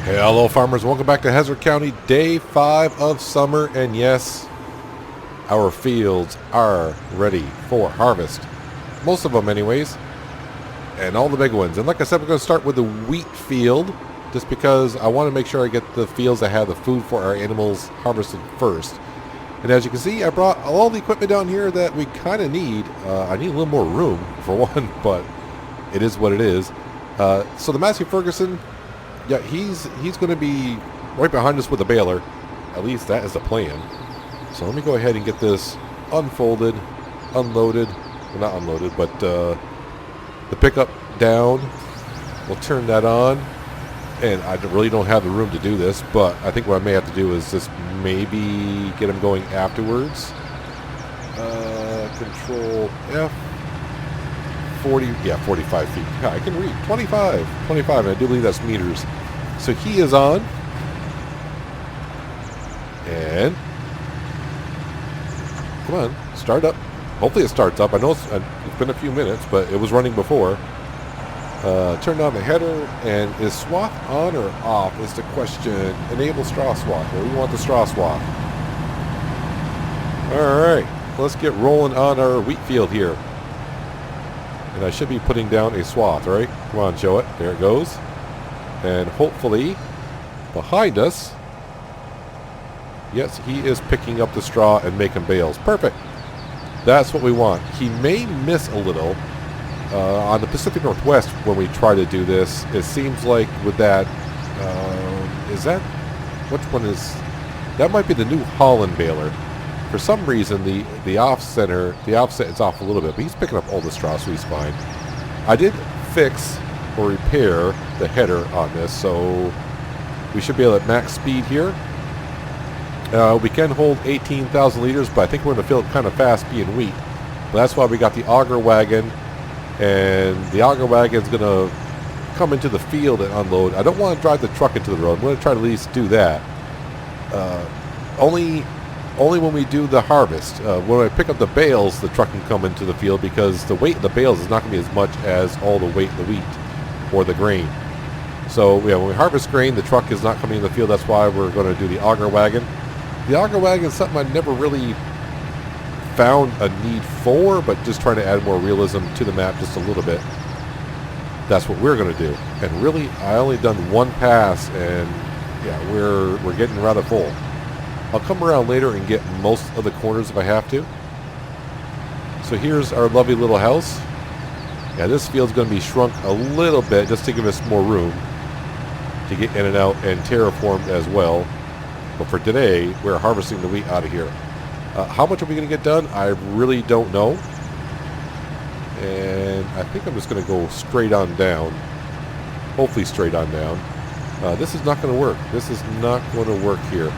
Hey, hello farmers, welcome back to Hazzard County, day 5 of summer, and yes, our fields are ready for harvest. Most of them anyways, and all the big ones. And like I said, we're going to start with the wheat field, just because I want to make sure I get the fields that have the food for our animals harvested first. And as you can see, I brought all the equipment down here that we kind of need. I need a little more room, for one, but it is what it is. So the Massey Ferguson, yeah, he's going to be right behind us with a baler. At least that is the plan. So let me go ahead and get this unfolded, unloaded. Well, not unloaded, but the pickup down. We'll turn that on. And I really don't have the room to do this, but I think what I may have to do is just maybe get them going afterwards. Control F. 45 feet. Yeah, I can read. 25, and I do believe that's meters. So he is on. And come on, start up. Hopefully it starts up. I know it's been a few minutes, but it was running before. Turn on the header, and is swath on or off is the question. Enable straw swath. Well, we want the straw swath. Alright, let's get rolling on our wheat field here. And I should be putting down a swath, right? Come on, show it. There it goes. And hopefully, behind us, yes, he is picking up the straw and making bales. Perfect. That's what we want. He may miss a little. On the Pacific Northwest, when we try to do this, it seems like with that, is that, which one is, that might be the New Holland baler. For some reason, the offset is off a little bit, but he's picking up all the straw, so he's fine. I did fix or repair the header on this, so we should be able at max speed here. We can hold 18,000 liters, but I think we're going to fill it kind of fast being wheat. But that's why we got the auger wagon. And the auger wagon is going to come into the field and unload. I don't want to drive the truck into the road. I'm going to try to at least do that. Only when we do the harvest. When I pick up the bales, the truck can come into the field because the weight of the bales is not going to be as much as all the weight of the wheat or the grain. So yeah, when we harvest grain, the truck is not coming in the field. That's why we're going to do the auger wagon. The auger wagon is something I never really found a need for, but just trying to add more realism to the map just a little bit. That's what we're going to do. And really, I only done one pass, and yeah, we're getting rather full. I'll come around later and get most of the corners if I have to. So here's our lovely little house. Yeah, this field's going to be shrunk a little bit just to give us more room to get in and out and terraformed as well. But for today, we're harvesting the wheat out of here. How much are we going to get done? I really don't know. And I think I'm just going to go straight on down. Hopefully straight on down. This is not going to work. This is not going to work here.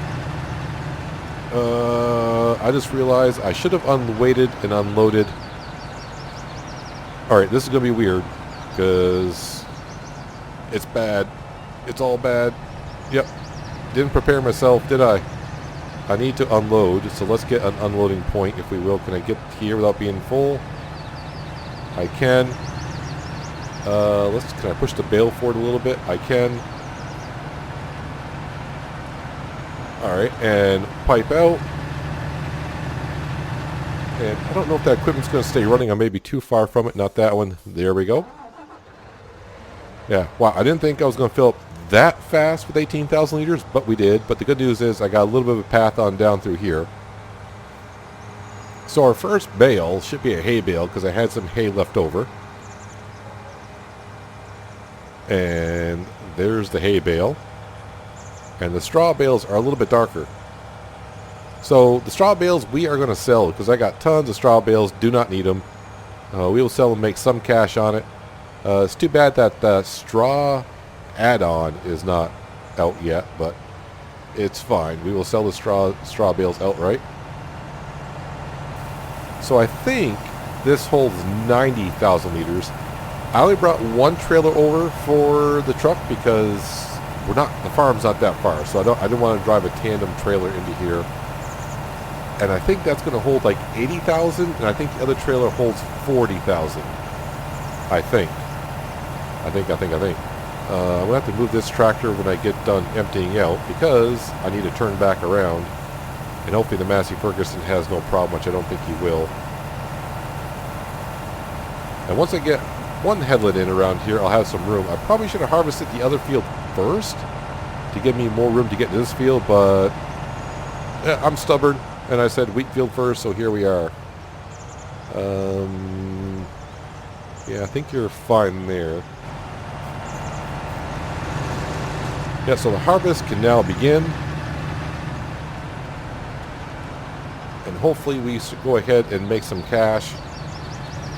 I just realized I should have unweighted and unloaded. Alright, this is going to be weird. Because it's bad. It's all bad. Yep. Didn't prepare myself, did I? I need to unload, so let's get an unloading point, if we will. Can I get here without being full? I can. Can I push the bale forward a little bit? I can. Alright, and pipe out. And I don't know if that equipment's going to stay running. I may be too far from it. Not that one. There we go. Yeah, wow, I didn't think I was going to fill up that fast with 18,000 liters, but we did. But the good news is I got a little bit of a path on down through here. So our first bale should be a hay bale because I had some hay left over. And there's the hay bale. And the straw bales are a little bit darker. So the straw bales we are going to sell because I got tons of straw bales. Do not need them. We will sell and make some cash on it. It's too bad that the straw add-on is not out yet, but it's fine. We will sell the straw bales outright. So I think this holds 90,000 liters. I only brought one trailer over for the truck because the farm's not that far, so I didn't want to drive a tandem trailer into here. And I think that's going to hold like 80,000, and I think the other trailer holds 40,000. I think. I'm going to have to move this tractor when I get done emptying out because I need to turn back around. And hopefully the Massey Ferguson has no problem, which I don't think he will. And once I get one headlet in around here, I'll have some room. I probably should have harvested the other field first to give me more room to get to this field, but yeah, I'm stubborn, and I said wheat field first, so here we are. Yeah, I think you're fine there. Yeah, so the harvest can now begin. And hopefully we go ahead and make some cash.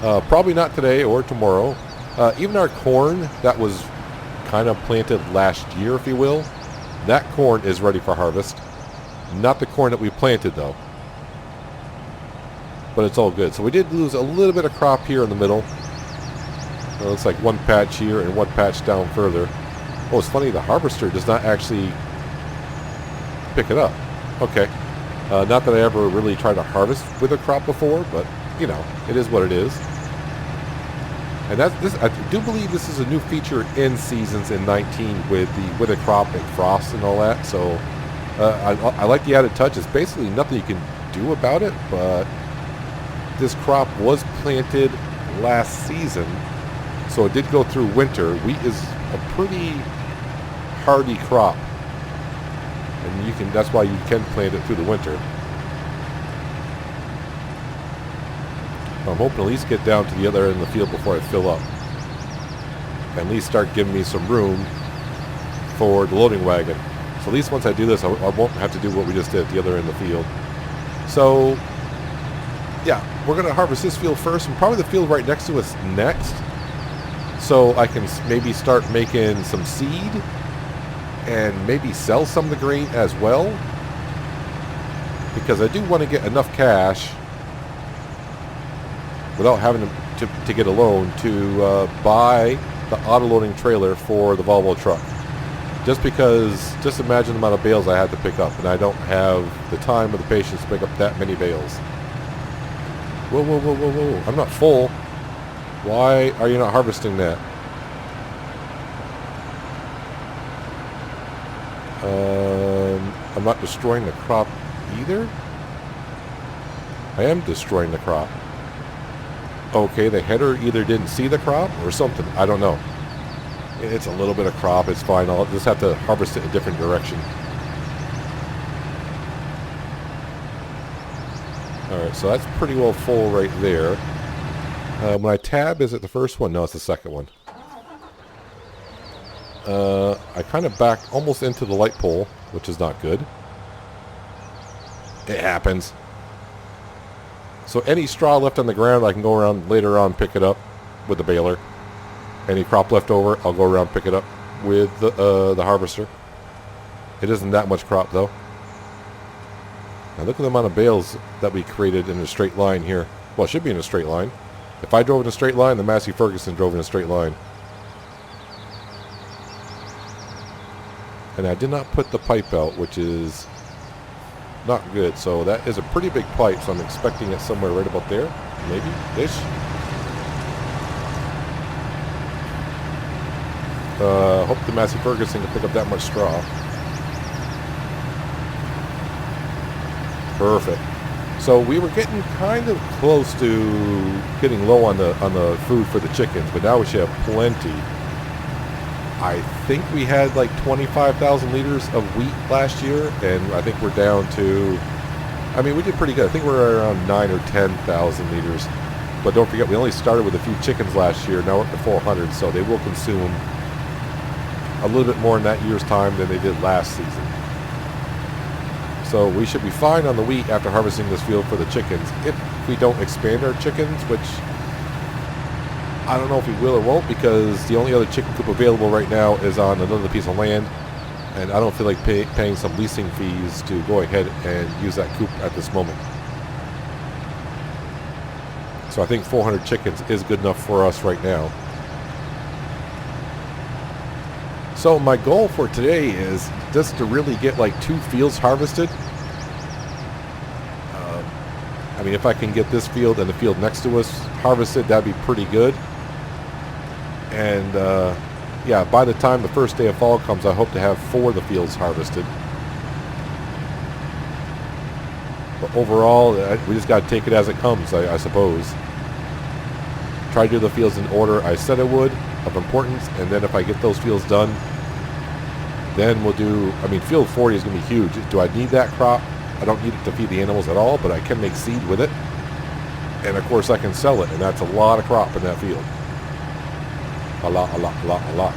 Probably not today or tomorrow. Even our corn that was kind of planted last year, if you will, that corn is ready for harvest. Not the corn that we planted, though. But it's all good. So we did lose a little bit of crop here in the middle. It looks like one patch here and one patch down further. Oh, it's funny, the harvester does not actually pick it up. Okay. Not that I ever really tried to harvest with a crop before, but, you know, it is what it is. And this, I do believe this is a new feature in seasons in 19 with a crop and frost and all that. So I like the added touch. It's basically nothing you can do about it, but this crop was planted last season, so it did go through winter. Wheat is a pretty hardy crop, and that's why you can plant it through the winter. I'm hoping to at least get down to the other end of the field before I fill up, and at least start giving me some room for the loading wagon. So at least once I do this, I won't have to do what we just did at the other end of the field. So yeah, we're going to harvest this field first, and probably the field right next to us next, so I can maybe start making some seed and maybe sell some of the grain as well, because I do want to get enough cash without having to get a loan to buy the auto-loading trailer for the Volvo truck. Just because, just imagine the amount of bales I had to pick up, and I don't have the time or the patience to pick up that many bales. Whoa, whoa, whoa, whoa, whoa. I'm not full. Why are you not harvesting that? I'm not destroying the crop either. I am destroying the crop. Okay, the header either didn't see the crop or something. I don't know. It's a little bit of crop. It's fine. I'll just have to harvest it a different direction. Alright, so that's pretty well full right there. When I tab, is it the first one? No, it's the second one. I kind of backed almost into the light pole, which is not good. It happens. So any straw left on the ground, I can go around later on, pick it up with the baler. Any crop left over, I'll go around, pick it up with the harvester. It isn't that much crop, though. Now look at the amount of bales that we created in a straight line here. Well, it should be in a straight line. If I drove in a straight line, the Massey Ferguson drove in a straight line. And I did not put the pipe out, which is not good. So that is a pretty big pipe, so I'm expecting it somewhere right about there. Maybe. Ish. Hope the Massey Ferguson can pick up that much straw. Perfect. So we were getting kind of close to getting low on the food for the chickens, but now we should have plenty. I think we had like 25,000 liters of wheat last year, and I think we're down to, I mean, we did pretty good. I think we're around 9 or 10,000 liters. But don't forget, we only started with a few chickens last year. Now we're up to 400, so they will consume a little bit more in that year's time than they did last season. So we should be fine on the wheat after harvesting this field for the chickens. If we don't expand our chickens, which I don't know if we will or won't, because the only other chicken coop available right now is on another piece of land, and I don't feel like paying some leasing fees to go ahead and use that coop at this moment. So I think 400 chickens is good enough for us right now. So my goal for today is just to really get like 2 fields harvested. I mean, if I can get this field and the field next to us harvested, that'd be pretty good. And yeah, by the time the first day of fall comes, I hope to have 4 of the fields harvested. But overall, we just got to take it as it comes, I suppose. Try to do the fields in order I said I would, of importance, and then if I get those fields done, then we'll do, I mean, field 40 is going to be huge. Do I need that crop? I don't need it to feed the animals at all, but I can make seed with it. And of course I can sell it, and that's a lot of crop in that field. A lot.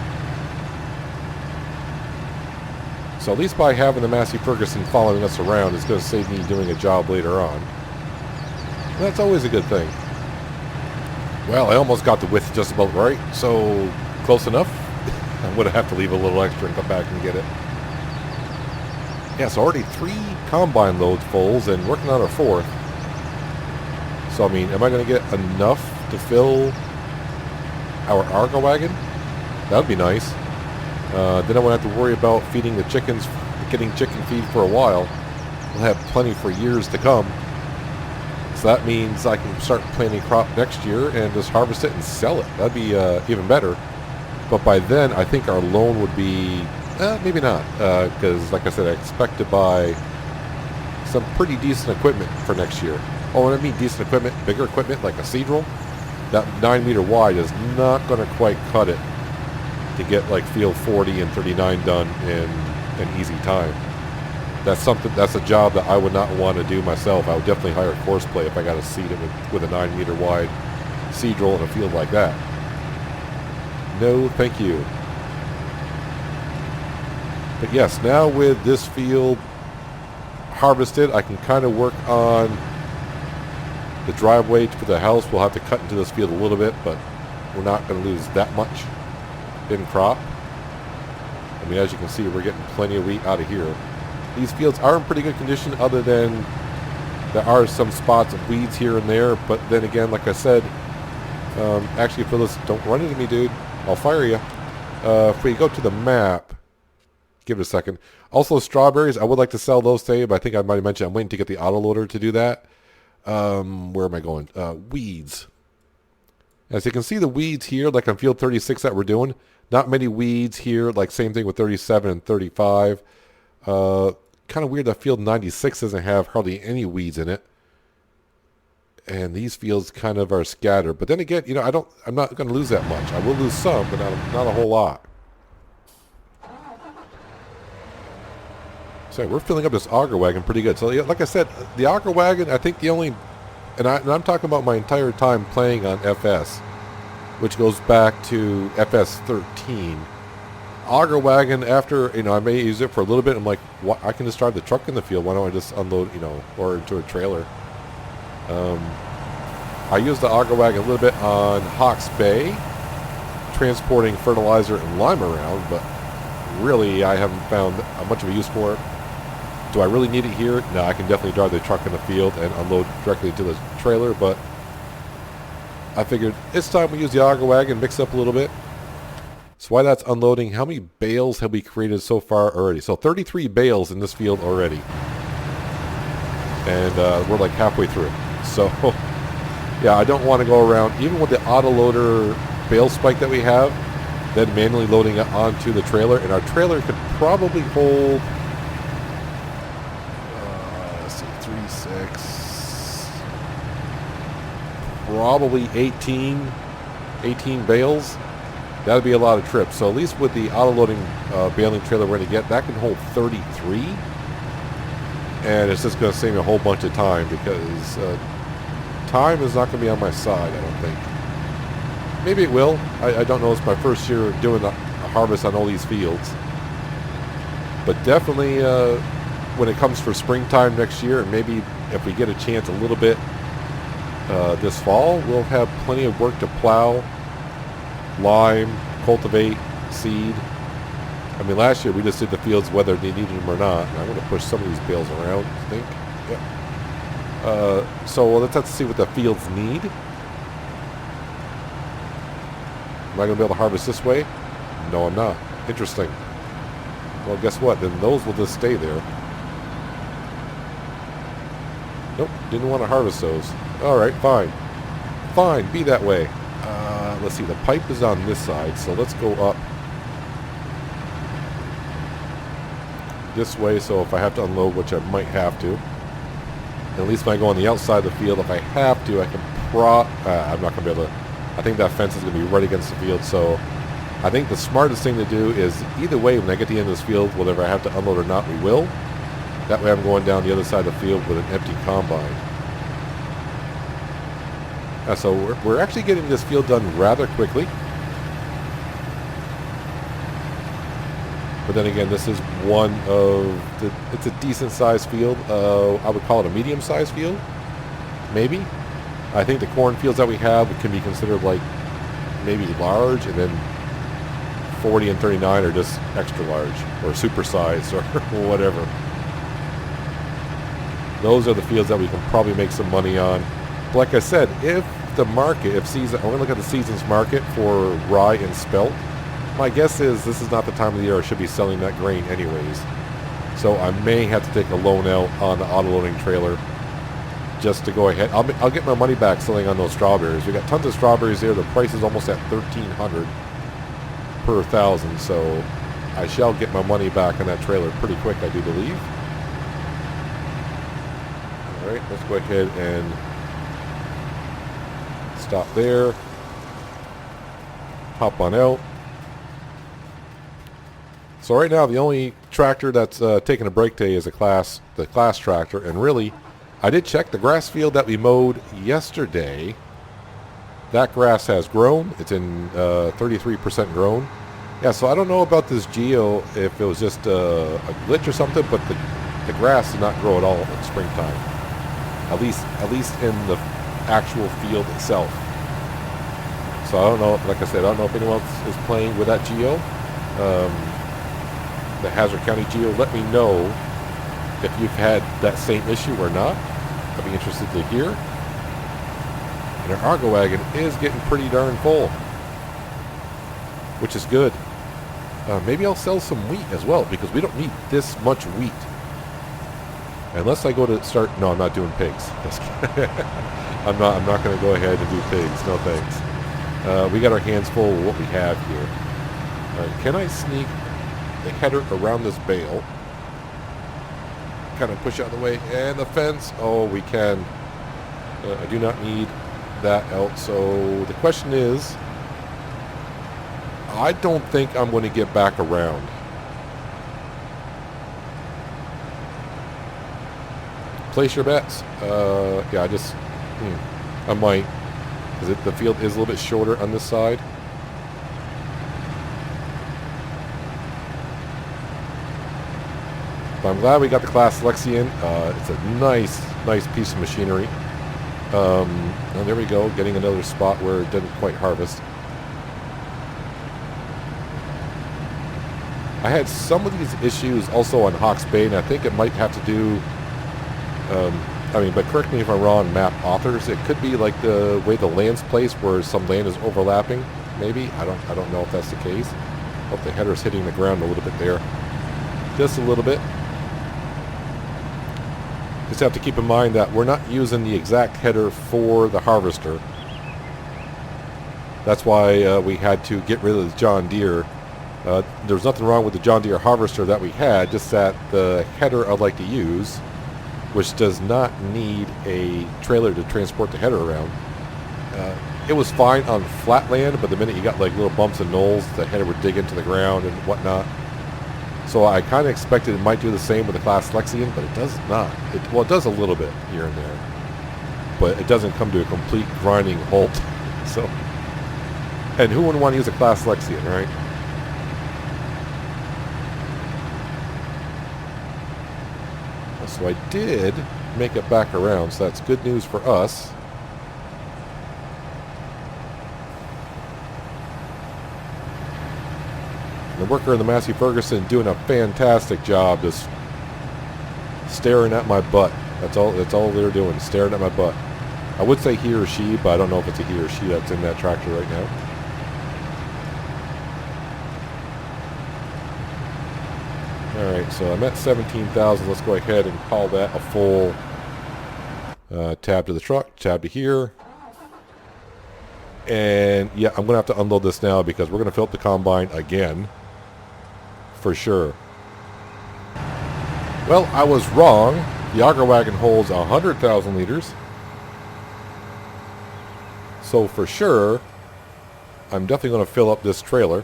So at least by having the Massey Ferguson following us around, it's going to save me doing a job later on. And that's always a good thing. Well, I almost got the width just about right, so close enough. I'm going to have to leave a little extra and come back and get it. Yeah, so already 3 combine load fulls and working on our 4th. So, I mean, am I going to get enough to fill our Argo wagon? That would be nice. Then I won't have to worry about feeding the chickens, getting chicken feed for a while. We'll have plenty for years to come. So that means I can start planting crop next year and just harvest it and sell it. That'd be even better. But by then, I think our loan would be, maybe not. Because, like I said, I expect to buy some pretty decent equipment for next year. Oh, when I mean decent equipment, bigger equipment, like a seed drill, that 9 meter wide is not going to quite cut it to get like field 40 and 39 done in an easy time. That's a job that I would not want to do myself. I would definitely hire a course play if I got to seed it with a 9 meter wide seed drill in a field like that. No, thank you. But yes, now with this field harvested, I can kind of work on the driveway for the house. We'll have to cut into this field a little bit, but we're not going to lose that much in crop. I mean, as you can see, we're getting plenty of wheat out of here. These fields are in pretty good condition, other than there are some spots of weeds here and there. But then again, like I said, actually, Phyllis, don't run into me, dude. I'll fire you. If we go to the map, give it a second. Also, strawberries, I would like to sell those today, but I think I might have mentioned I'm waiting to get the autoloader to do that. Where am I going? Weeds. As you can see, the weeds here, like on field 36 that we're doing, not many weeds here. Like same thing with 37 and 35. Kind of weird that field 96 doesn't have hardly any weeds in it. And these fields kind of are scattered. But then again, you know, I'm not going to lose that much. I will lose some, but not a whole lot. So we're filling up this auger wagon pretty good. So like I said, the auger wagon, I think the only, and I'm talking about my entire time playing on FS, which goes back to FS 13. Auger wagon, after, you know, I may use it for a little bit. I'm like, what? I can just drive the truck in the field. Why don't I just unload, you know, or into a trailer? I use the auger wagon a little bit on Hawke's Bay, transporting fertilizer and lime around, but really I haven't found much of a use for it. Do I really need it here? No, I can definitely drive the truck in the field and unload directly to the trailer, but I figured it's time we use the auger wagon, mix up a little bit. So while that's unloading, how many bales have we created so far already? So 33 bales in this field already. And we're like halfway through. So, yeah, I don't want to go around, even with the autoloader bale spike that we have, then manually loading it onto the trailer. And our trailer could probably hold, let's see, 3, 6, probably 18 bales. That would be a lot of trips. So at least with the auto-loading baling trailer we're going to get, that can hold 33. And it's just going to save me a whole bunch of time, because time is not going to be on my side, I don't think. Maybe it will. I don't know. It's my first year doing a harvest on all these fields. But definitely when it comes for springtime next year, and maybe if we get a chance a little bit this fall, we'll have plenty of work to plow, lime, cultivate, seed. I mean, last year we just did the fields whether they needed them or not. And I'm going to push some of these bales around, I think. Yep. So let's have to see what the fields need. Am I going to be able to harvest this way? No, I'm not. Interesting. Well, guess what? Then those will just stay there. Nope, didn't want to harvest those. All right, fine. Fine, be that way. Let's see, the pipe is on this side, so let's go up this way, so if I have to unload, which I might have to, at least when I go on the outside of the field, if I have to, I can I'm not going to be able to. I think that fence is going to be right against the field, so I think the smartest thing to do is either way, when I get to the end of this field, whether I have to unload or not, we will. That way I'm going down the other side of the field with an empty combine. So we're actually getting this field done rather quickly. But then again, this is one of it's a decent sized field. I would call it a medium sized field, maybe. I think the corn fields that we have can be considered like maybe large, and then 40 and 39 are just extra large or super sized or whatever. Those are the fields that we can probably make some money on. But like I said, if the market, I'm going to look at the season's market for rye and spelt. My guess is this is not the time of the year I should be selling that grain anyways. So I may have to take a loan out on the auto-loading trailer just to go ahead. I'll get my money back selling on those strawberries. We got tons of strawberries there. The price is almost at $1,300 per 1,000. So I shall get my money back on that trailer pretty quick, I do believe. All right, let's go ahead and stop there. Hop on out. So right now the only tractor that's taking a break today is the class tractor, and really I did check the grass field that we mowed yesterday. That grass has grown. It's in 33% grown. Yeah, so I don't know about this geo if it was just a glitch or something, but the grass did not grow at all in springtime. At least in the actual field itself. So I don't know. Like I said, I don't know if anyone else is playing with that geo. The Hazzard County geo. Let me know if you've had that same issue or not. I'd be interested to hear. And our Argo wagon is getting pretty darn full, which is good. Maybe I'll sell some wheat as well, because we don't need this much wheat. Unless I go to start. No, I'm not doing pigs. I'm not going to go ahead and do pigs. No thanks. We got our hands full with what we have here. All right, can I sneak the header around this bale? Kind of push out of the way, and the fence. Oh, we can. I do not need that out. So the question is, I don't think I'm going to get back around. Place your bets. Yeah, I might, because the field is a little bit shorter on this side. But I'm glad we got the Class Lexion. It's a nice piece of machinery. And there we go, getting another spot where it didn't quite harvest. I had some of these issues also on Hawke's Bay, and I think it might have to do, but correct me if I'm wrong, map authors. It could be like the way the land's placed, where some land is overlapping. Maybe I don't know if that's the case. Hope the header's hitting the ground a little bit there, just a little bit. Just have to keep in mind that we're not using the exact header for the harvester. That's why we had to get rid of the John Deere. There's nothing wrong with the John Deere harvester that we had, just that the header I'd like to use, which does not need a trailer to transport the header around. It was fine on flat land, but the minute you got like little bumps and knolls, the header would dig into the ground and whatnot. So I kind of expected it might do the same with the Class Lexion, but it does not. It does a little bit here and there, but it doesn't come to a complete grinding halt. So, and who wouldn't want to use a Class Lexion, right? So I did make it back around, so that's good news for us. The worker in the Massey Ferguson doing a fantastic job, just staring at my butt. That's all they're doing, staring at my butt. I would say he or she, but I don't know if it's a he or she that's in that tractor right now. Alright, so I'm at 17,000. Let's go ahead and call that a full tab to the truck, tab to here. And yeah, I'm going to have to unload this now because we're going to fill up the combine again. For sure. Well, I was wrong. The auger wagon holds 100,000 liters. So for sure, I'm definitely going to fill up this trailer.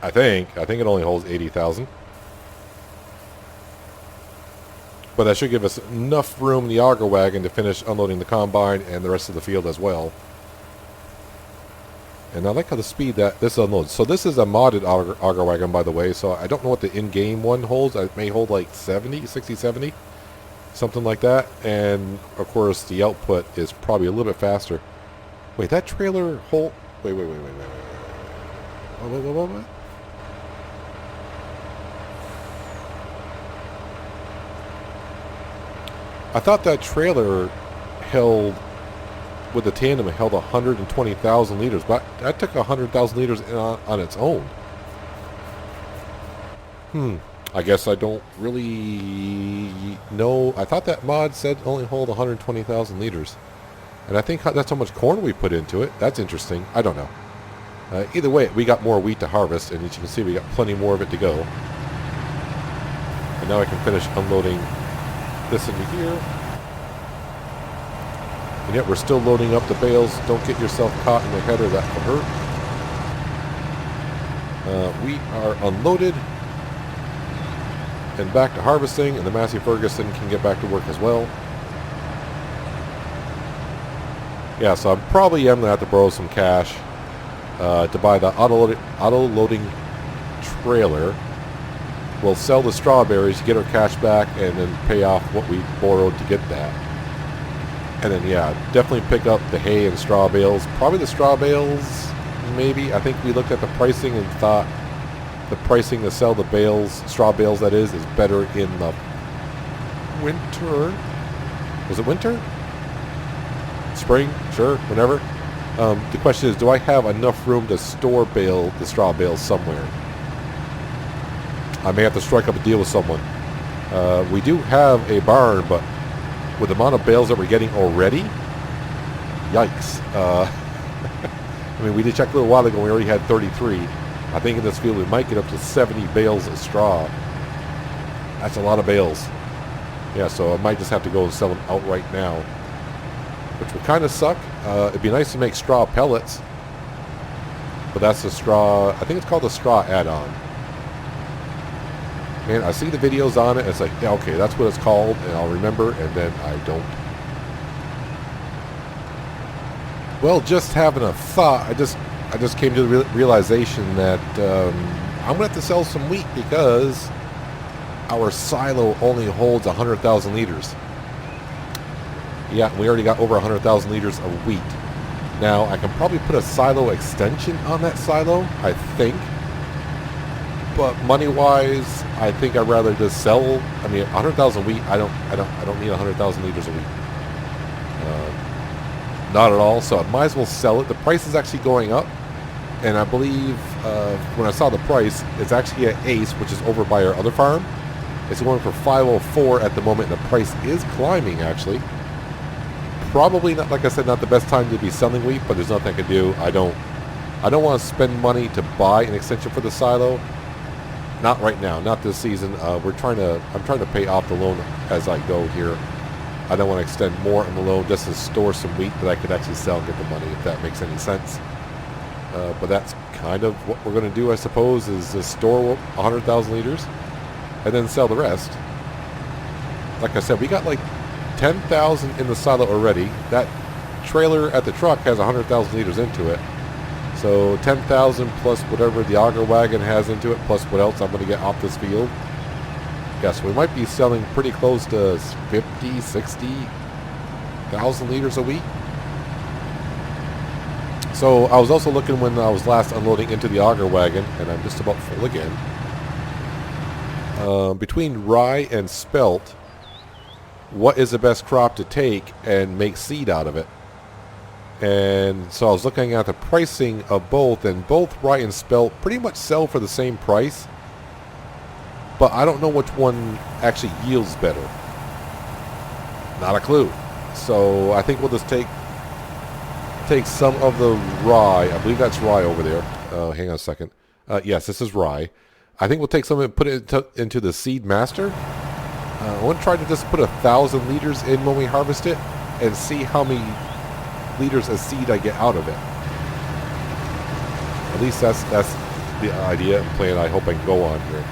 I think it only holds 80,000. But that should give us enough room in the auger wagon to finish unloading the combine and the rest of the field as well. And I like how the speed that this unloads. So this is a modded auger wagon, by the way. So I don't know what the in-game one holds. It may hold like 70, 60, 70. Something like that. And, of course, the output is probably a little bit faster. Wait, that trailer hold... Wait. What? I thought that trailer held... with the tandem, it held 120,000 liters, but that took 100,000 liters on its own. I guess I don't really know. I thought that mod said only hold 120,000 liters. And I think that's how much corn we put into it. That's interesting. I don't know. Either way, we got more wheat to harvest, and as you can see, we got plenty more of it to go. And now I can finish unloading this into here. And yet we're still loading up the bales. Don't get yourself caught in the header. That will hurt. We are unloaded and back to harvesting, and the Massey Ferguson can get back to work as well. Yeah, so I probably am going to have to borrow some cash to buy the auto-loading trailer. We'll sell the strawberries, get our cash back, and then pay off what we borrowed to get that. And then, yeah, definitely pick up the hay and straw bales. Probably the straw bales, maybe. I think we looked at the pricing and thought the pricing to sell the bales, straw bales that is better in the winter. Was it winter? Spring? Sure, whenever. The question is, do I have enough room to store the straw bales somewhere? I may have to strike up a deal with someone. We do have a barn, but with the amount of bales that we're getting already, yikes. I mean, we did check a little while ago, we already had 33. I think in this field we might get up to 70 bales of straw. That's a lot of bales. Yeah, so I might just have to go and sell them outright now, which would kind of suck. It'd be nice to make straw pellets, but that's the straw, I think it's called the straw add-on. Man, I see the videos on it, and it's like, yeah, okay, that's what it's called, and I'll remember, and then I don't. Well, just having a thought, I just came to the realization that I'm going to have to sell some wheat because our silo only holds 100,000 liters. Yeah, we already got over 100,000 liters of wheat. Now, I can probably put a silo extension on that silo, I think. But money-wise, I think I'd rather just sell. I mean, 100,000 wheat. I don't need 100,000 liters of wheat. Not at all. So I might as well sell it. The price is actually going up, and I believe when I saw the price, it's actually at Ace, which is over by our other farm. It's going for $504 at the moment, and the price is climbing actually. Probably not, like I said, not the best time to be selling wheat, but there's nothing I can do. I don't want to spend money to buy an extension for the silo. Not right now, not this season. I'm trying to pay off the loan as I go here. I don't want to extend more on the loan just to store some wheat that I could actually sell and get the money, if that makes any sense. But that's kind of what we're going to do, I suppose, is to store 100,000 liters and then sell the rest. Like I said, we got like 10,000 in the silo already. That trailer at the truck has 100,000 liters into it. So 10,000 plus whatever the auger wagon has into it, plus what else I'm going to get off this field. Yes, we might be selling pretty close to 50, 60,000 liters a week. So I was also looking when I was last unloading into the auger wagon, and I'm just about full again. Between rye and spelt, what is the best crop to take and make seed out of it? And so I was looking at the pricing of both, and both rye and spelt pretty much sell for the same price. But I don't know which one actually yields better. Not a clue. So I think we'll just take some of the rye. I believe that's rye over there. Hang on a second. Yes, this is rye. I think we'll take some and put it into the seed master. I want to try to just put 1,000 liters in when we harvest it and see how many liters of seed I get out of it. At least that's the idea and plan I hope I can go on here.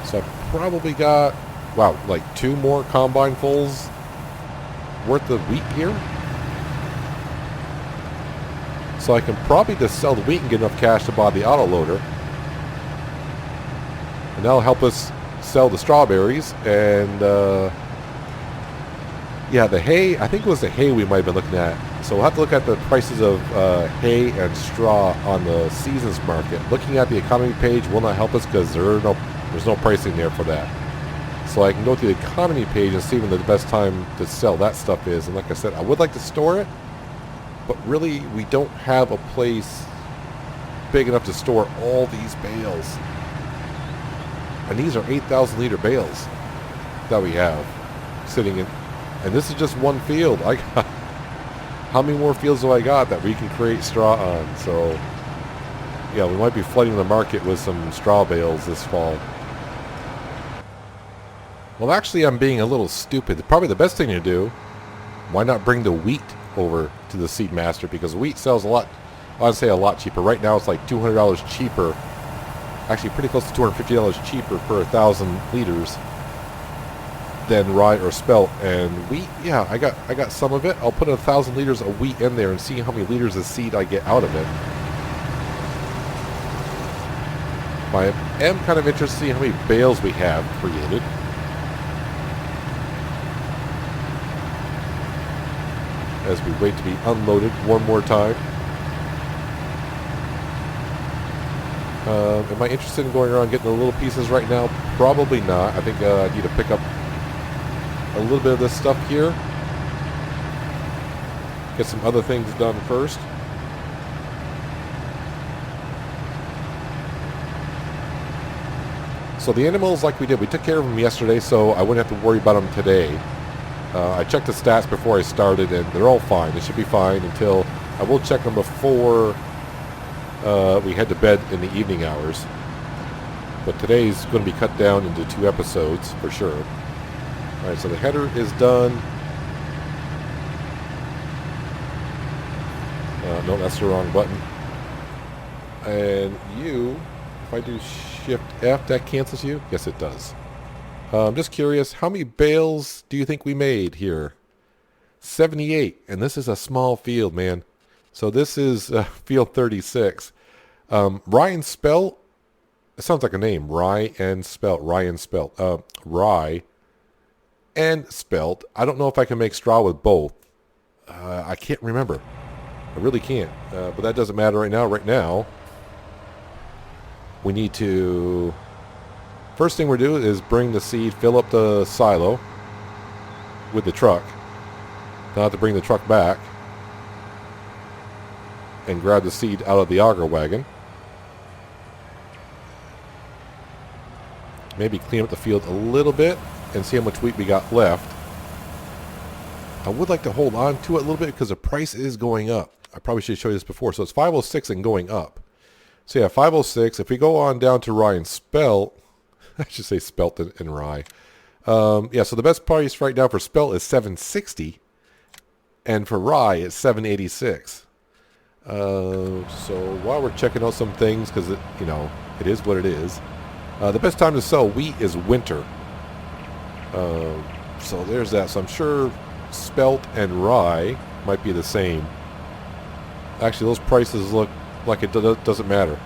So I probably got, wow, like 2 more combine fulls worth of wheat here. So I can probably just sell the wheat and get enough cash to buy the autoloader. And that'll help us sell the strawberries. And yeah, the hay, I think it was the hay we might have been looking at. So we'll have to look at the prices of hay and straw on the seasons market. Looking at the economy page will not help us because there's no pricing there for that. So I can go to the economy page and see when the best time to sell that stuff is. And like I said, I would like to store it, but really we don't have a place big enough to store all these bales. And these are 8,000 liter bales that we have sitting in. And this is just one field. I got, how many more fields do I got that we can create straw on? So yeah, we might be flooding the market with some straw bales this fall. Well, actually, I'm being a little stupid. Probably the best thing to do, why not bring the wheat over to the seed master? Because wheat sells a lot, I'd say a lot cheaper. Right now, it's like $200 cheaper. Actually, pretty close to $250 cheaper per 1,000 liters than rye or spelt. And wheat, yeah, I got some of it. I'll put 1,000 liters of wheat in there and see how many liters of seed I get out of it. I am kind of interested to see how many bales we have created. As we wait to be unloaded one more time. Am I interested in going around getting the little pieces right now? Probably not. I think I need to pick up a little bit of this stuff here. Get some other things done first. So the animals, like we did, we took care of them yesterday, so I wouldn't have to worry about them today. I checked the stats before I started, and they're all fine. They should be fine until I will check them before we head to bed in the evening hours. But today's going to be cut down into 2 episodes for sure. All right, so the header is done. No, that's the wrong button. And you, if I do Shift F, that cancels you? Yes, it does. I'm just curious, how many bales do you think we made here? 78, and this is a small field, man. So this is field 36. Ryan Spelt, it sounds like a name. Ryan Spelt. Rye and Spelt. I don't know if I can make straw with both. I can't remember. I really can't. But that doesn't matter right now. Right now, we need to... First thing we're doing is bring the seed, fill up the silo with the truck. Now I have to bring the truck back and grab the seed out of the auger wagon. Maybe clean up the field a little bit and see how much wheat we got left. I would like to hold on to it a little bit because the price is going up. I probably should show you this before. So it's 506 and going up. So yeah, 506. If we go on down to rye and spelt, I should say spelt and rye. Yeah, so the best price right now for spelt is $7.60, and for rye it's $7.86. So while we're checking out some things, because it is what it is. The best time to sell wheat is winter. So there's that. So I'm sure spelt and rye might be the same. Actually, those prices look like it doesn't matter.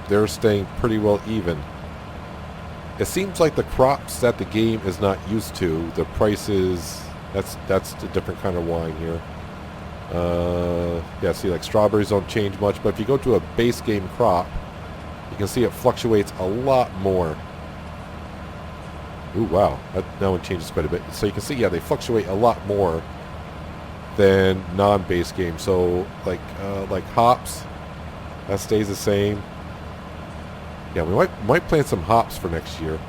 They're staying pretty well even. It seems like the crops that the game is not used to, the prices, that's a different kind of wine here. Yeah, see, like strawberries don't change much, but if you go to a base game crop, you can see it fluctuates a lot more. Ooh, wow, that one changes quite a bit. So you can see, yeah, they fluctuate a lot more than non-base game. So like hops, that stays the same. Yeah, we might plant some hops for next year.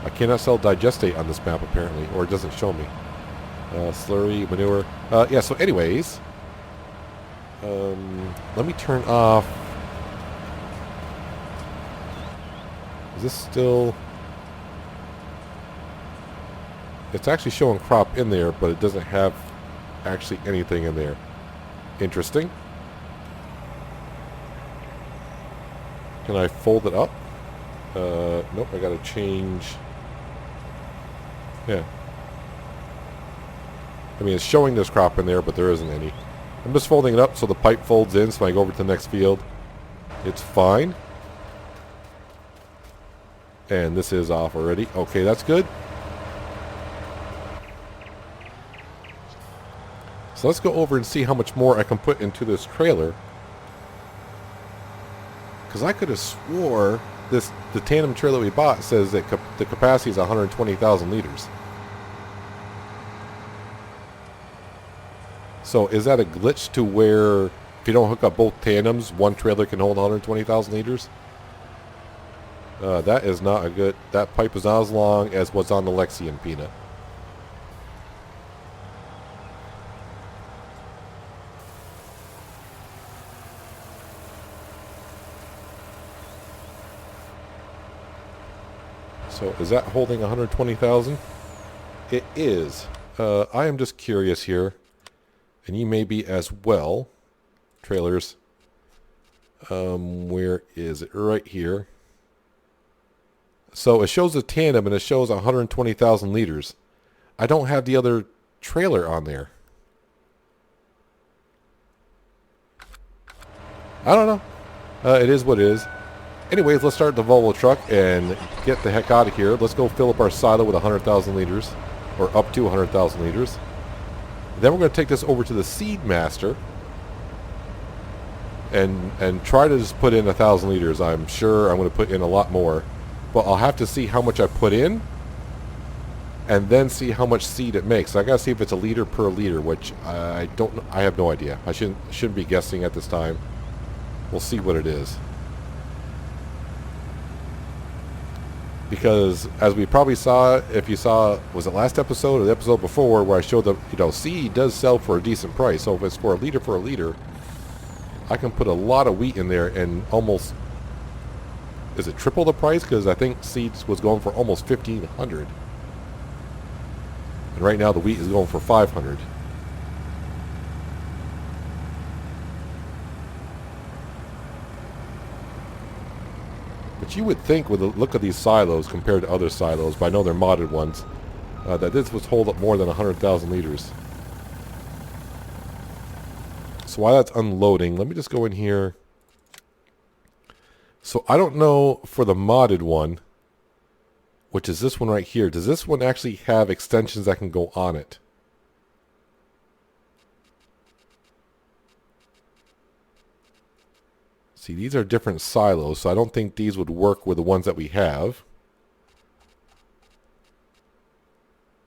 I cannot sell digestate on this map apparently, or it doesn't show me. Slurry, manure. Yeah, so anyways, Let me turn off. Is this still... It's actually showing crop in there, but it doesn't have actually anything in there. Interesting. Can I fold it up? Nope, I gotta change. Yeah. I mean, it's showing there's crop in there, but there isn't any. I'm just folding it up so the pipe folds in, so when I go over to the next field, it's fine. And this is off already. Okay, that's good. So let's go over and see how much more I can put into this trailer. Because I could have swore the tandem trailer we bought says that the capacity is 120,000 liters. So is that a glitch to where if you don't hook up both tandems, one trailer can hold 120,000 liters? That is not a good... That pipe is not as long as what's on the Lexian Peanut. So is that holding 120,000? It is. I am just curious here, and you may be as well. Trailers. Where is it? Right here. So it shows a tandem and it shows 120,000 liters. I don't have the other trailer on there. I don't know. It is what it is. Anyways, let's start the Volvo truck and get the heck out of here. Let's go fill up our silo with 100,000 liters, or up to 100,000 liters. Then we're going to take this over to the Seed Master and try to just put in 1,000 liters. I'm sure I'm going to put in a lot more, but I'll have to see how much I put in and then see how much seed it makes. I got to see if it's a liter per liter, which I don't know. I have no idea. I shouldn't be guessing at this time. We'll see what it is. Because as we probably saw, if you saw, was it last episode or the episode before where I showed that, you know, seed does sell for a decent price. So if it's for a liter, I can put a lot of wheat in there and almost, is it triple the price? Because I think seeds was going for almost 1,500. And right now the wheat is going for 500. But you would think with the look of these silos compared to other silos, but I know they're modded ones, that this would hold up more than 100,000 liters. So while that's unloading, let me just go in here. So I don't know for the modded one, which is this one right here, does this one actually have extensions that can go on it? See, these are different silos, so I don't think these would work with the ones that we have.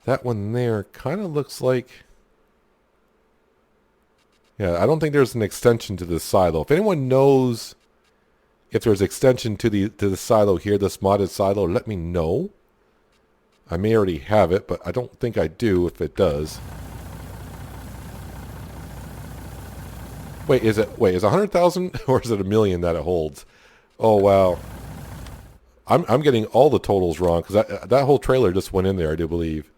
That one there kind of looks like... Yeah, I don't think there's an extension to this silo. If anyone knows if there's extension to the silo here, this modded silo, let me know. I may already have it, but I don't think I do if it does. Wait, is it 100,000 or is it 1,000,000 that it holds? Oh wow, I'm getting all the totals wrong because that whole trailer just went in there, I do believe.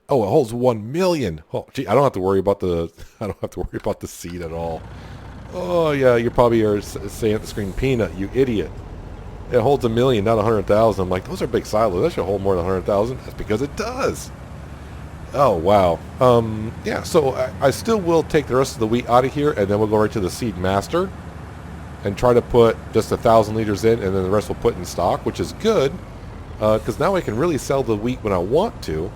Oh, it holds 1,000,000. Oh, gee, I don't have to worry about the seed at all. Oh yeah, you probably are saying at the screen, peanut, you idiot. It holds 1,000,000, not 100,000. I'm like, those are big silos. That should hold more than 100,000. That's because it does. Oh, wow. Yeah, so I still will take the rest of the wheat out of here, and then we'll go right to the Seed Master and try to put just 1,000 liters in, and then the rest we'll put in stock, which is good, because now I can really sell the wheat when I want to,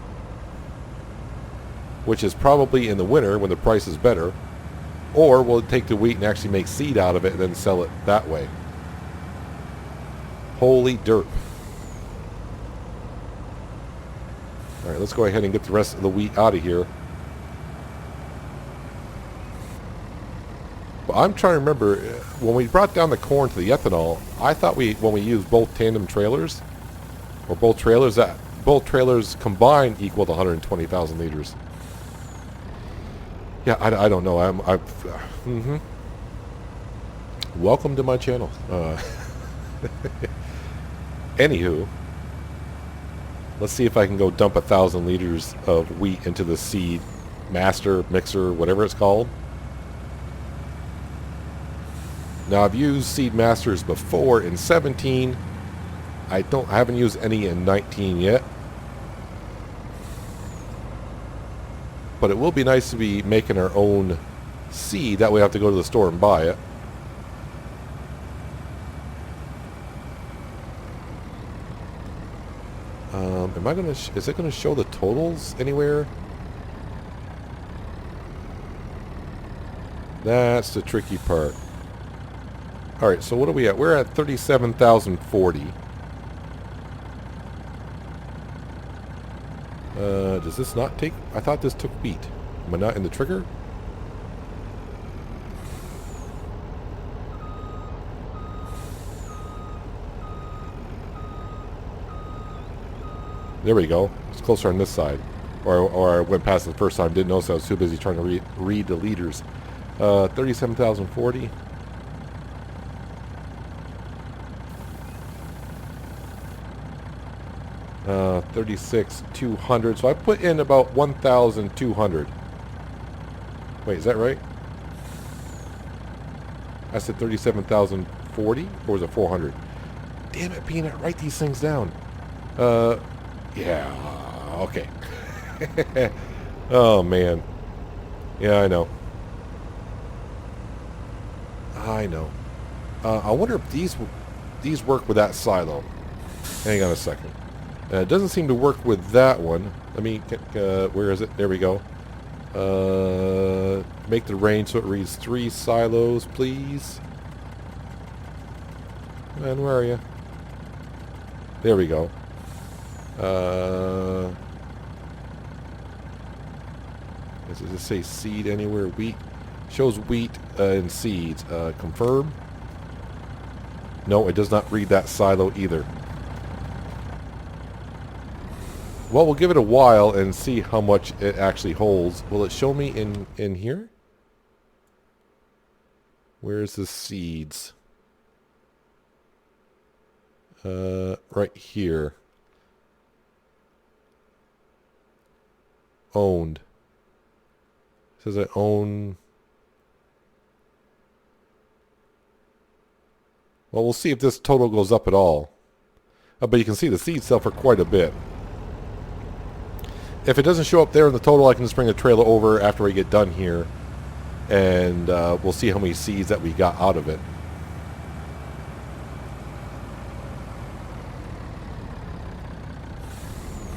which is probably in the winter when the price is better, or we'll take the wheat and actually make seed out of it and then sell it that way. Holy dirt. Alright, let's go ahead and get the rest of the wheat out of here. But I'm trying to remember, when we brought down the corn to the ethanol, I thought when we used both tandem trailers, or both trailers, that both trailers combined equaled 120,000 liters. Yeah, I don't know. Welcome to my channel. Anywho, let's see if I can go dump 1,000 liters of wheat into the seed master, mixer, whatever it's called. Now I've used seed masters before in 17. I haven't used any in 19 yet. But it will be nice to be making our own seed. That way I have to go to the store and buy it. Is it gonna show the totals anywhere? That's the tricky part. All right, so what are we at? We're at 37,040. Does this not take? I thought this took wheat. Am I not in the trigger? There we go. It's closer on this side. Or I went past it the first time. Didn't notice I was too busy trying to read the liters. 37,040. Uh, 36,200. So I put in about 1,200. Wait, is that right? I said 37,040, or was it 400? Damn it, Peanut! Write these things down. Yeah. Okay. Oh man. Yeah, I know. I know. I wonder if these work with that silo. Hang on a second. It doesn't seem to work with that one. Let me get, where is it? There we go. Make the range so it reads 3 silos, please. Man, where are you? There we go. Does it just say seed anywhere? Wheat. Shows wheat and seeds. Confirm. No, it does not read that silo either. Well, we'll give it a while and see how much it actually holds. Will it show me in here? Where's the seeds? Right here. Owned. It says I own. Well, we'll see if this total goes up at all. But you can see the seeds sell for quite a bit. If it doesn't show up there in the total, I can just bring the trailer over after we get done here. And we'll see how many seeds that we got out of it.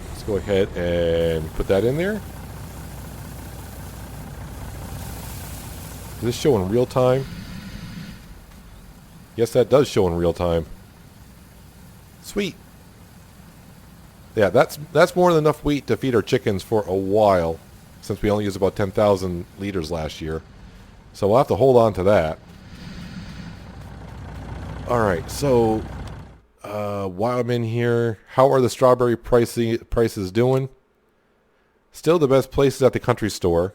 Let's go ahead and put that in there. Does this show in real time? Yes, that does show in real time. Sweet. Yeah, that's more than enough wheat to feed our chickens for a while, since we only used about 10,000 liters last year. So we'll have to hold on to that. Alright, so while I'm in here, how are the strawberry prices doing? Still the best places at the country store.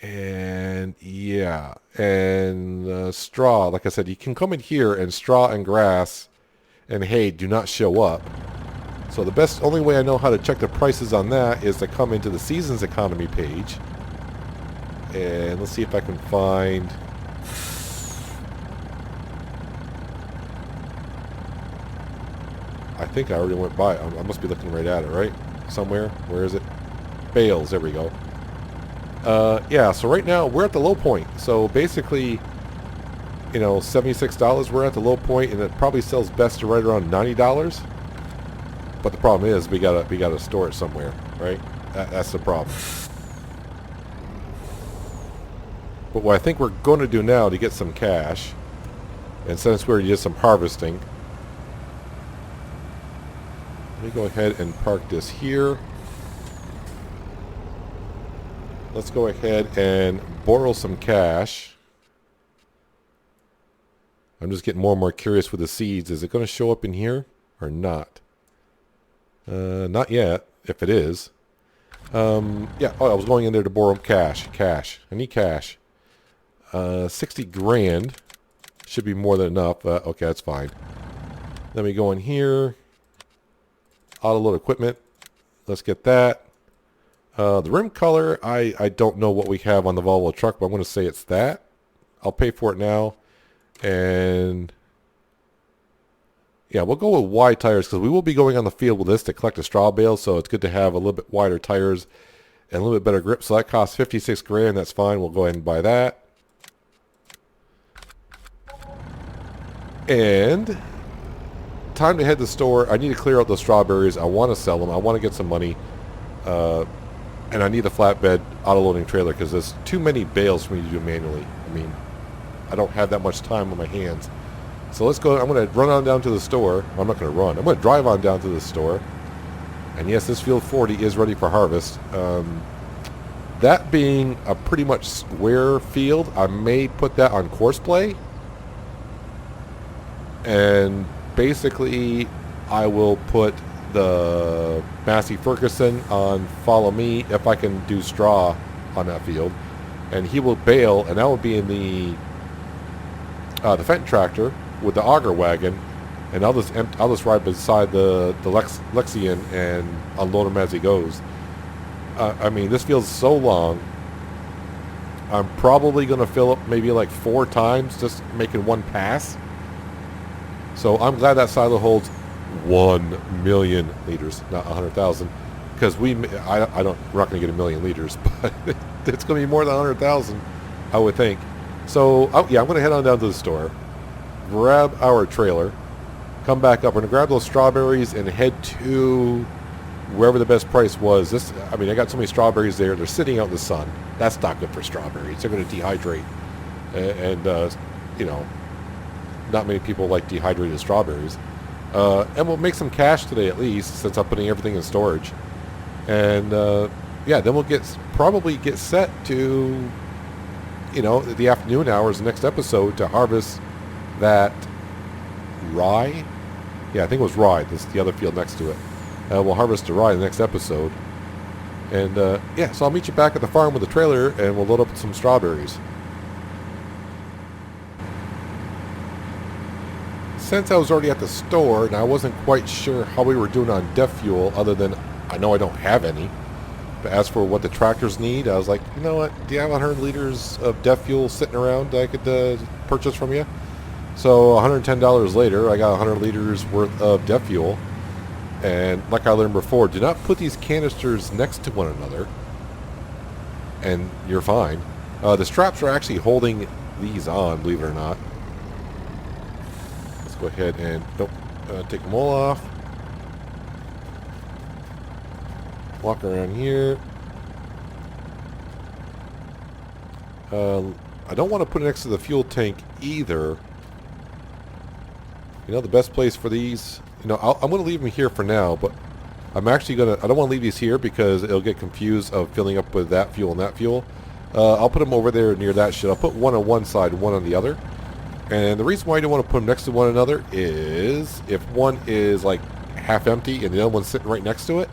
And yeah, and straw, like I said, you can come in here and straw and grass and hay do not show up. So the only way I know how to check the prices on that is to come into the Seasons Economy page. And let's see if I can find... I think I already went by. I must be looking right at it, right? Somewhere. Where is it? Bales. There we go. Yeah, so right now we're at the low point. So basically, you know, $76. We're at the low point, and it probably sells best to right around $90. But the problem is we gotta store it somewhere, right? That's the problem. But what I think we're going to do now to get some cash, and since we're just some harvesting, let me go ahead and park this here. Let's go ahead and borrow some cash. I'm just getting more and more curious with the seeds. Is it going to show up in here or not? Not yet, if it is. Yeah. Oh, I was going in there to borrow cash. Cash. I need cash. 60 grand should be more than enough. Okay, that's fine. Let me go in here. Auto load equipment. Let's get that. The rim color, I don't know what we have on the Volvo truck, but I'm going to say it's that. I'll pay for it now. And yeah, we'll go with wide tires because we will be going on the field with this to collect the straw bales, so it's good to have a little bit wider tires and a little bit better grip. So that costs 56 grand. That's fine. We'll go ahead and buy that. And time to head to the store. I need to clear out those strawberries. I want to sell them. I want to get some money. And I need a flatbed auto-loading trailer because there's too many bales for me to do manually. I mean, I don't have that much time on my hands. So let's go. I'm going to run on down to the store. Well, I'm not going to run. I'm going to drive on down to the store. And yes, this field 40 is ready for harvest. That being a pretty much square field, I may put that on course play. And basically, I will put the Massey Ferguson on follow me if I can do straw on that field. And he will bale, and that will be in the Fenton tractor with the auger wagon. And I'll just ride beside the Lexian and unload him as he goes. I mean, this field's so long. I'm probably going to fill up maybe like 4 times just making one pass. So I'm glad that silo holds 1 million liters, not 100,000, because we're not going to get 1 million liters, but it's going to be more than 100,000, I would think. So yeah, I'm going to head on down to the store, grab our trailer, come back up. We're going to grab those strawberries and head to wherever the best price was. I mean, I got so many strawberries there. They're sitting out in the sun. That's not good for strawberries. They're going to dehydrate, and you know, not many people like dehydrated strawberries. And we'll make some cash today at least, since I'm putting everything in storage. And yeah, then we'll probably get set to, you know, the afternoon hours, the next episode, to harvest that rye. Yeah, I think it was rye. This is the other field next to it. We'll harvest the rye in the next episode. And yeah, so I'll meet you back at the farm with the trailer, and we'll load up some strawberries. Since I was already at the store and I wasn't quite sure how we were doing on DEF fuel, other than I know I don't have any. But as for what the tractors need, I was like, you know what? Do you have 100 liters of DEF fuel sitting around that I could purchase from you? So $110 later, I got 100 liters worth of DEF fuel. And like I learned before, do not put these canisters next to one another, and you're fine. The straps are actually holding these on, believe it or not. Go ahead and take them all off. Walk around here. I don't want to put it next to the fuel tank either. You know, the best place for these, you know, I'm going to leave them here for now, but I'm actually going to, I don't want to leave these here because it'll get confused of filling up with that fuel and that fuel. I'll put them over there near that shit. I'll put one on one side and one on the other. And the reason why you don't want to put them next to one another is if one is like half empty and the other one's sitting right next to it,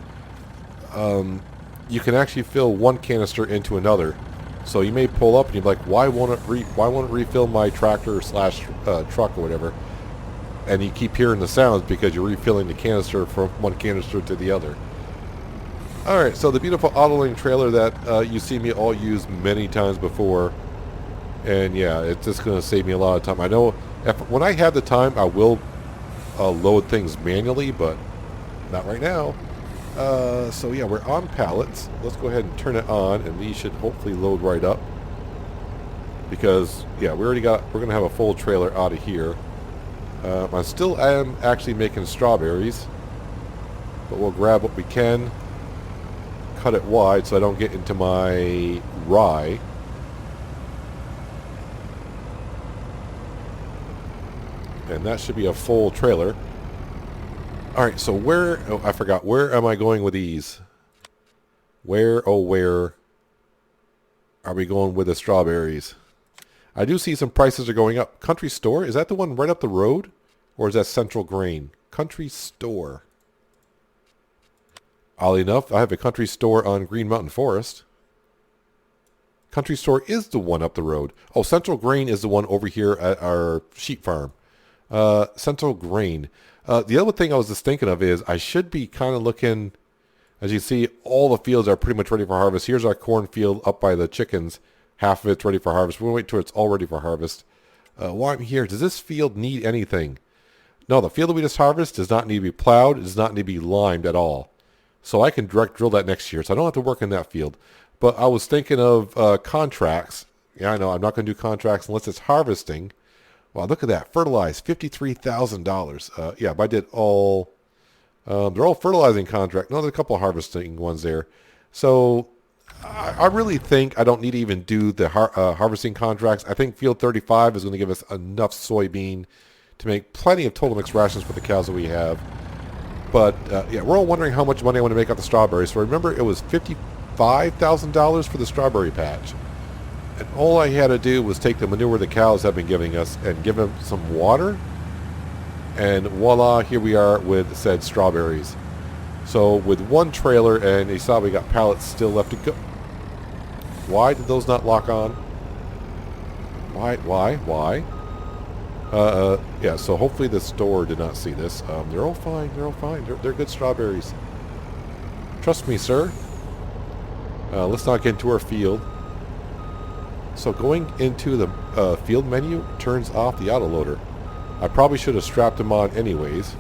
you can actually fill one canister into another. So you may pull up and you're like, why won't it refill my tractor slash truck or whatever? And you keep hearing the sounds because you're refilling the canister from one canister to the other. Alright, so the beautiful auto-loading trailer that you see me all use many times before. And yeah, it's just going to save me a lot of time. I know when I have the time, I will load things manually, but not right now. So yeah, we're on pallets. Let's go ahead and turn it on, and these should hopefully load right up. Because yeah, we're going to have a full trailer out of here. I still am actually making strawberries, but we'll grab what we can, cut it wide so I don't get into my rye. And that should be a full trailer. Alright, so I forgot, where am I going with these? Where are we going with the strawberries? I do see some prices are going up. Country Store, is that the one right up the road? Or is that Central Grain? Country Store. Oddly enough, I have a country store on Green Mountain Forest. Country store is the one up the road. Oh, Central Grain is the one over here at our sheep farm. Central Grain. The other thing I was just thinking of is I should be kind of looking, as you see, all the fields are pretty much ready for harvest. Here's our cornfield up by the chickens. Half of it's ready for harvest. We'll wait till it's all ready for harvest. While I'm here, does this field need anything? No, the field that we just harvested does not need to be plowed. It does not need to be limed at all. So I can direct drill that next year. So I don't have to work in that field. But I was thinking of contracts. Yeah, I know. I'm not going to do contracts unless it's harvesting. Wow, look at that. Fertilized, $53,000. Yeah, but I did all... they're all fertilizing contract. No, there's a couple of harvesting ones there. So I really think I don't need to even do the harvesting contracts. I think Field 35 is going to give us enough soybean to make plenty of total mixed rations for the cows that we have. But, yeah, we're all wondering how much money I want to make off the strawberries. So remember, it was $55,000 for the strawberry patch. And all I had to do was take the manure the cows have been giving us and give them some water. And voila, here we are with said strawberries. So with one trailer, and you saw we got pallets still left to go. Why did those not lock on? Why? Yeah, so hopefully the store did not see this. They're all fine. They're good strawberries. Trust me, sir. Let's not get into our field. So going into the field menu turns off the autoloader. I probably should have strapped them on anyways.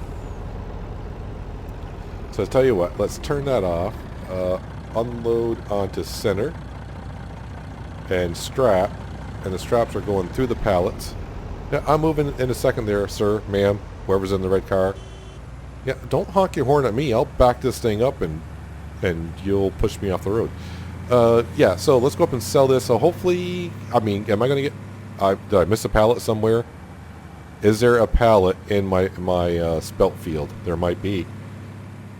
So I'll tell you what, let's turn that off. Unload onto center. And strap. And the straps are going through the pallets. Yeah, I'm moving in a second there, sir, ma'am, whoever's in the red car. Yeah, don't honk your horn at me. I'll back this thing up and you'll push me off the road. Yeah, so let's go up and sell this. So hopefully, I mean, am I going to get... did I miss a pallet somewhere? Is there a pallet in my spelt field? There might be.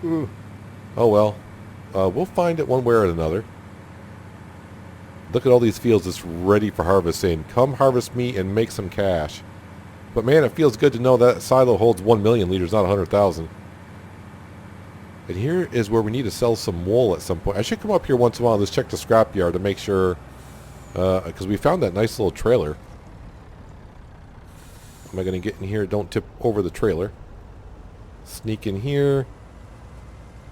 Ooh. Oh well. We'll find it one way or another. Look at all these fields that's ready for harvesting. Come harvest me and make some cash. But man, it feels good to know that silo holds 1 million liters, not 100,000. And here is where we need to sell some wool at some point. I should come up here once in a while and just check the scrapyard to make sure, because we found that nice little trailer. Am I going to get in here? Don't tip over the trailer. Sneak in here.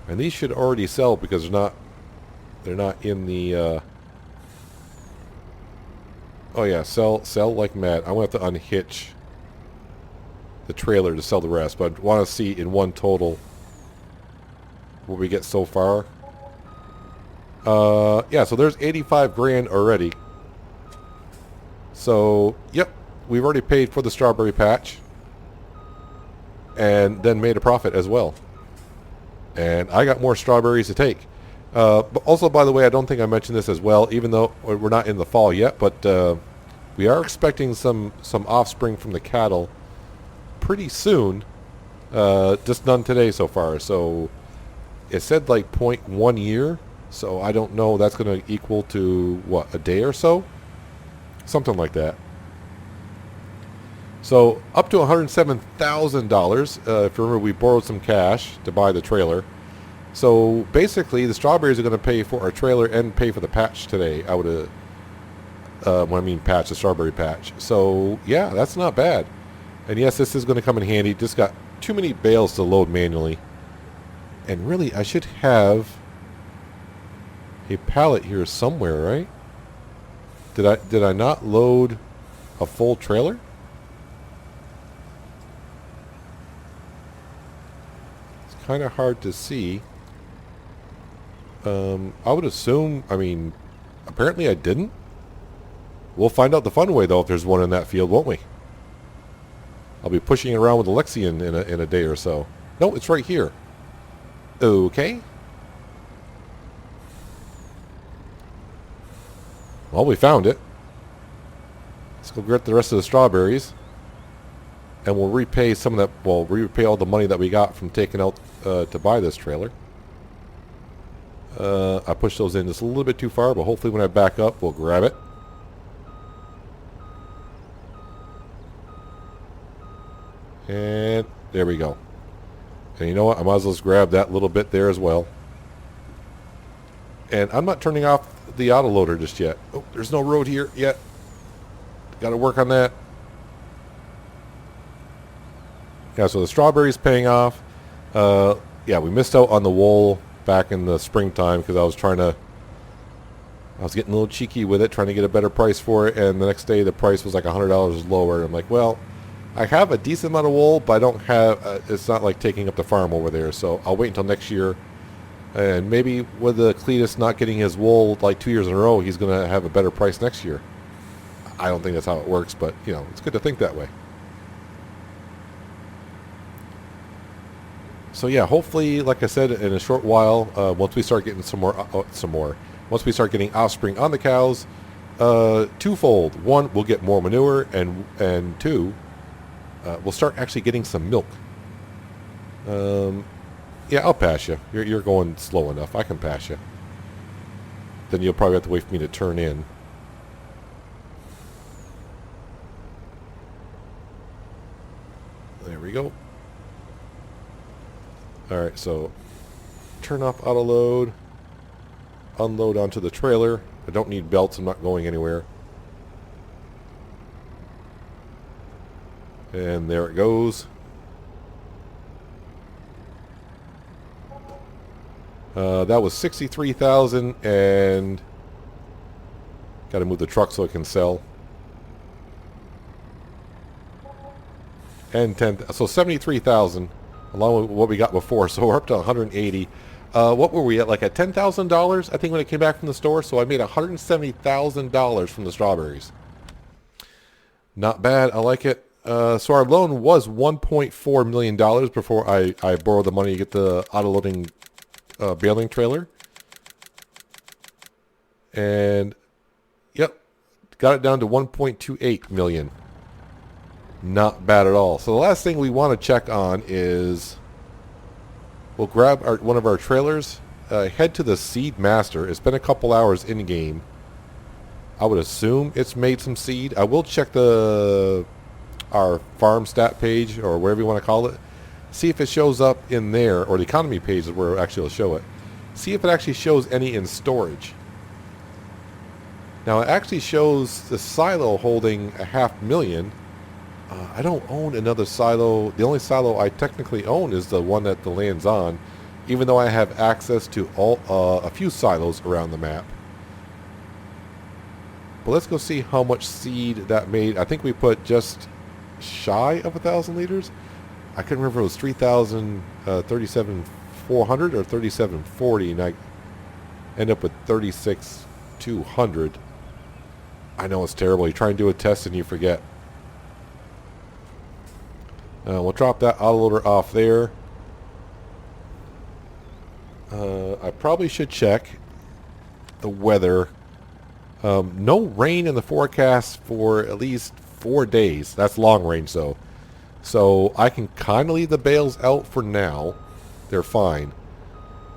And these should already sell because they're not in the... Oh yeah, sell like mad. I'm going to have to unhitch the trailer to sell the rest. But I want to see in one total what we get so far. Yeah, so there's 85 grand already. So, yep. We've already paid for the strawberry patch. And then made a profit as well. And I got more strawberries to take. But also, by the way, I don't think I mentioned this as well, even though we're not in the fall yet, but we are expecting some offspring from the cattle pretty soon. Just none today so far. So it said like 0.1 year. So I don't know. That's going to equal to, what, a day or so? Something like that. So up to $107,000. If you remember, we borrowed some cash to buy the trailer. So basically, the strawberries are going to pay for our trailer and pay for the patch today. I would have, when I mean patch, the strawberry patch. So yeah, that's not bad. And yes, this is going to come in handy. Just got too many bales to load manually. And really, I should have a pallet here somewhere, right? Did I not load a full trailer? It's kind of hard to see. I would assume, I mean, apparently I didn't. We'll find out the fun way, though, if there's one in that field, won't we? I'll be pushing it around with Alexian in a day or so. No, it's right here. Okay. Well, we found it. Let's go get the rest of the strawberries. And we'll repay some of that, well, repay all the money that we got from taking out to buy this trailer. I pushed those in just a little bit too far, but hopefully when I back up, we'll grab it. And there we go. And you know what? I might as well just grab that little bit there as well. And I'm not turning off the autoloader just yet. Oh, there's no road here yet. Got to work on that. Yeah, so the strawberries paying off. Yeah, we missed out on the wool back in the springtime because I was getting a little cheeky with it, trying to get a better price for it. And the next day the price was like $100 lower. I'm like, well, I have a decent amount of wool, but I don't have, it's not like taking up the farm over there. So I'll wait until next year. And maybe with the Cletus not getting his wool like 2 years in a row, he's going to have a better price next year. I don't think that's how it works, but, you know, it's good to think that way. So, yeah, hopefully, like I said, in a short while, once we start getting once we start getting offspring on the cows, twofold. One, we'll get more manure, and two, we'll start actually getting some milk. Yeah, I'll pass you. You're going slow enough. I can pass you. Then you'll probably have to wait for me to turn in. There we go. Alright, so turn off auto load. Unload onto the trailer. I don't need belts. I'm not going anywhere. And there it goes. That was 63,000, and got to move the truck so it can sell. And 10, so 73,000, along with what we got before. So we're up to 180. What were we at? Like at $10,000, I think, when it came back from the store. So I made $170,000 from the strawberries. Not bad. I like it. So our loan was $1.4 million before I borrowed the money to get the auto loading baling trailer. And yep, got it down to 1.28 million. Not bad at all. So the last thing we want to check on is we'll grab one of our trailers, head to the seed master. It's been a couple hours in game. I would assume it's made some seed. I will check our farm stat page, or whatever you want to call it. See if it shows up in there, or the economy page is where it actually will show it. See if it actually shows any in storage. Now it actually shows the silo holding 500,000. I don't own another silo. The only silo I technically own is the one that the land's on, even though I have access to a few silos around the map. But let's go see how much seed that made. I think we put just shy of 1,000 liters. I couldn't remember if it was 3,000, 37,400 or 3740, and I end up with 36,200. I know it's terrible. You try and do a test and you forget. We'll drop that autoloader off there. I probably should check the weather. No rain in the forecast for at least 4 days. That's long range though. So I can kind of leave the bales out for now. They're fine.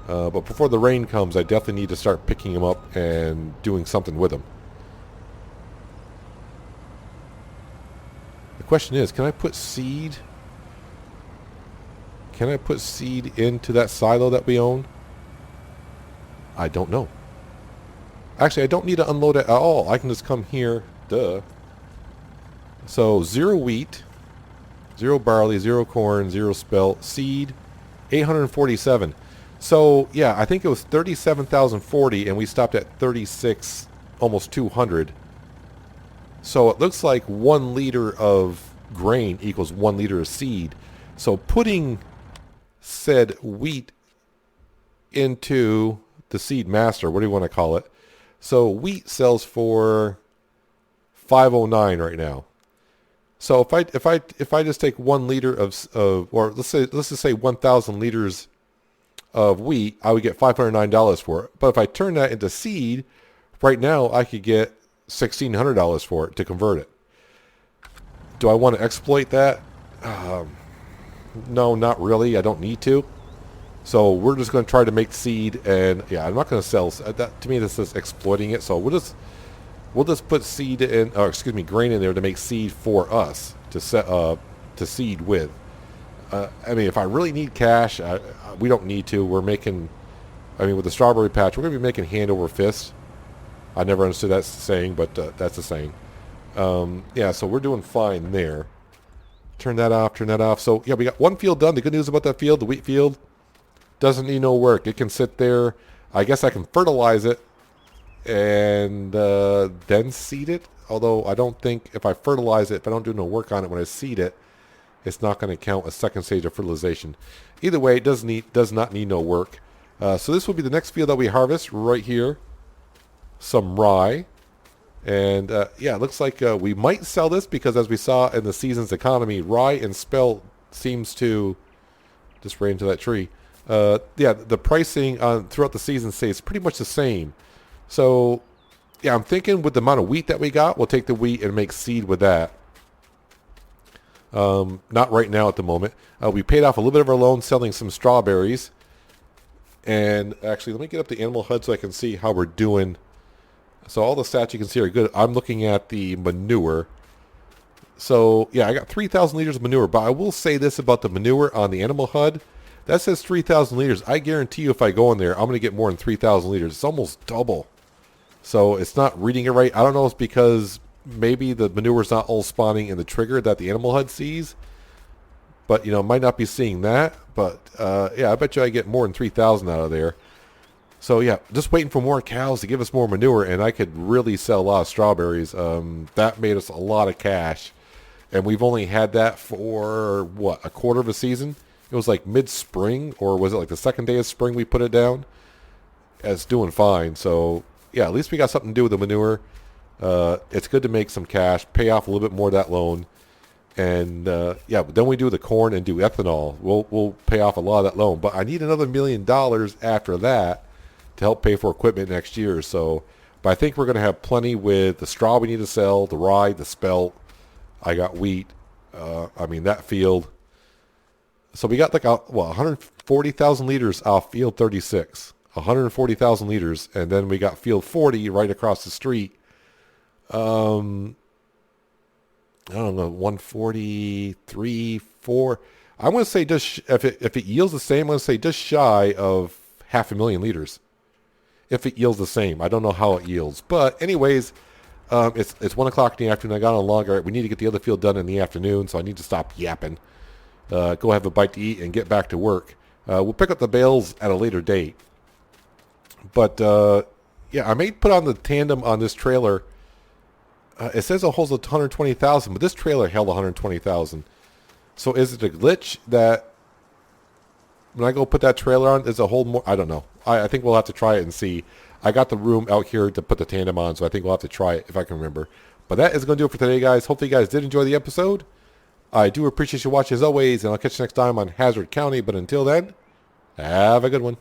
But before the rain comes, I definitely need to start picking them up and doing something with them. The question is, can I put seed? Can I put seed into that silo that we own? I don't know. Actually, I don't need to unload it at all. I can just come here. Duh. So 0 wheat, 0 barley, 0 corn, 0 spelt, seed, 847. So yeah, I think it was 37,040, and we stopped at 36, almost 200. So it looks like 1 liter of grain equals 1 liter of seed. So putting said wheat into the seed master, what do you want to call it? So wheat sells for $5.09 right now. So if I just take 1 liter of or let's just say 1,000 liters of wheat, I would get $509 for it. But if I turn that into seed, right now I could get $1,600 for it to convert it. Do I want to exploit that? No, not really. I don't need to. So we're just going to try to make seed, and yeah, I'm not going to sell that. To me, this is exploiting it. So we'll just put seed in, or excuse me, grain in there to make seed for us to seed with. I mean, if I really need cash, we don't need to. We're making I mean, with the strawberry patch, we're going to be making hand over fist. I never understood that saying, but that's the saying. Yeah, so we're doing fine there. Turn that off, turn that off. So, yeah, we got one field done. The good news about that field, the wheat field, doesn't need no work. It can sit there. I guess I can fertilize it and then seed it. Although I don't think if I fertilize it, if I don't do no work on it when I seed it, it's not going to count as second stage of fertilization. Either way, it does not need no work. So this will be the next field that we harvest right here. Some rye. And yeah, it looks like we might sell this because as we saw in the season's economy, rye and spelt seems to just ran into that tree. Yeah, the pricing throughout the season stays pretty much the same. So yeah, I'm thinking with the amount of wheat that we got, we'll take the wheat and make seed with that. Not right now at the moment. We paid off a little bit of our loan selling some strawberries. And actually, let me get up the animal HUD so I can see how we're doing. So all the stats you can see are good. I'm looking at the manure. So yeah, I got 3,000 liters of manure. But I will say this about the manure on the animal HUD. That says 3,000 liters. I guarantee you if I go in there, I'm going to get more than 3,000 liters. It's almost double. So it's not reading it right. I don't know if it's because maybe the manure is not all spawning in the trigger that the animal HUD sees. But, you know, might not be seeing that. But, yeah, I bet you I get more than 3,000 out of there. So, yeah, just waiting for more cows to give us more manure. And I could really sell a lot of strawberries. That made us a lot of cash. And we've only had that for, what, a quarter of a season? It was like mid-spring. Or was it like the second day of spring we put it down? It's doing fine. So, yeah, at least we got something to do with the manure. It's good to make some cash, pay off a little bit more of that loan. And, yeah, but then we do the corn and do ethanol. We'll pay off a lot of that loan. But I need another $1 million after that to help pay for equipment next year. So, but I think we're going to have plenty with the straw we need to sell, the rye, the spelt. I got wheat. I mean, that field. So we got like, 140,000 liters off field 36. 140,000 liters. And then we got field 40 right across the street. I don't know, 143, 4. I'm going to say just if it yields the same, I'm going to say just shy of 500,000 liters. If it yields the same, I don't know how it yields, but anyways, it's 1 o'clock in the afternoon. I got on longer. We need to get the other field done in the afternoon, so I need to stop yapping. Go have a bite to eat and get back to work. We'll pick up the bales at a later date. But yeah, I may put on the tandem on this trailer. It says it holds 120,000, but this trailer held 120,000. So is it a glitch that when I go put that trailer on, is it hold more? I don't know. I think we'll have to try it and see. I got the room out here to put the tandem on, so I think we'll have to try it if I can remember. But that is going to do it for today, guys. Hopefully you guys did enjoy the episode. I do appreciate you watching as always, and I'll catch you next time on Hazzard County. But until then, have a good one.